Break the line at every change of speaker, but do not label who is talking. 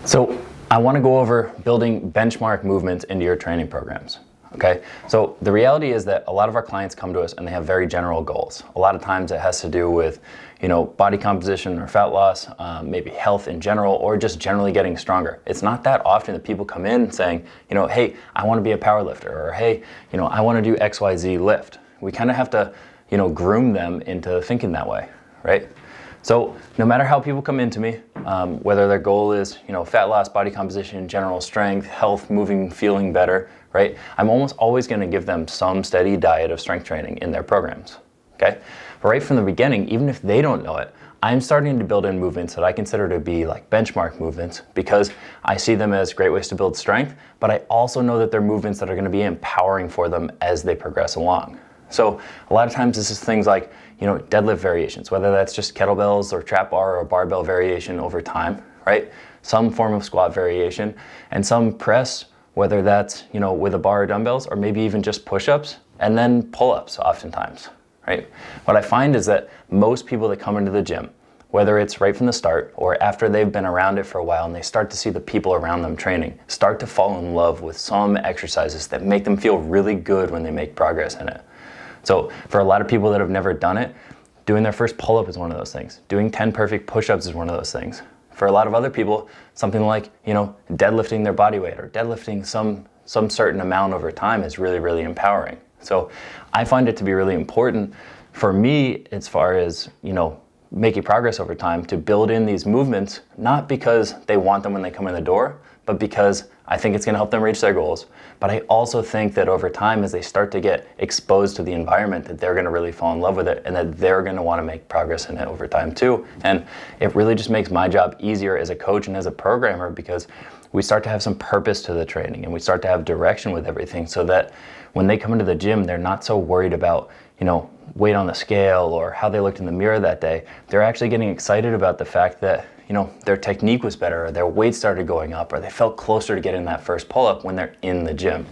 So I want to go over building benchmark movements into your training programs. Okay, so the reality is that a lot of our clients come to us and they have very general goals. A lot of times it has to do with, body composition or fat loss, maybe health in general, or just generally getting stronger. It's not that often that people come in saying, hey, I want to be a power lifter, or hey, I want to do XYZ lift. We kind of have to, groom them into thinking that way, right? So no matter how people come into me, whether their goal is, fat loss, body composition, general strength, health, moving, feeling better, right? I'm almost always going to give them some steady diet of strength training in their programs, okay? But right from the beginning, even if they don't know it, I'm starting to build in movements that I consider to be like benchmark movements because I see them as great ways to build strength, but I also know that they're movements that are going to be empowering for them as they progress along. So a lot of times this is things like, deadlift variations, whether that's just kettlebells or trap bar or barbell variation over time, right? Some form of squat variation and some press, whether that's, with a bar or dumbbells, or maybe even just push-ups and then pull-ups oftentimes, right? What I find is that most people that come into the gym, whether it's right from the start or after they've been around it for a while and they start to see the people around them training, start to fall in love with some exercises that make them feel really good when they make progress in it. So for a lot of people that have never done it, doing their first pull-up is one of those things. Doing 10 perfect push-ups is one of those things. For a lot of other people, something like, deadlifting their body weight or deadlifting some certain amount over time is really, really empowering. So I find it to be really important for me as far as, making progress over time to build in these movements, not because they want them when they come in the door, but because I think it's going to help them reach their goals. But I also think that over time, as they start to get exposed to the environment, that they're going to really fall in love with it and that they're going to want to make progress in it over time too. And it really just makes my job easier as a coach and as a programmer because we start to have some purpose to the training and we start to have direction with everything so that when they come into the gym, they're not so worried about, weight on the scale or how they looked in the mirror that day. They're actually getting excited about the fact that their technique was better, or their weight started going up, or they felt closer to getting that first pull-up when they're in the gym.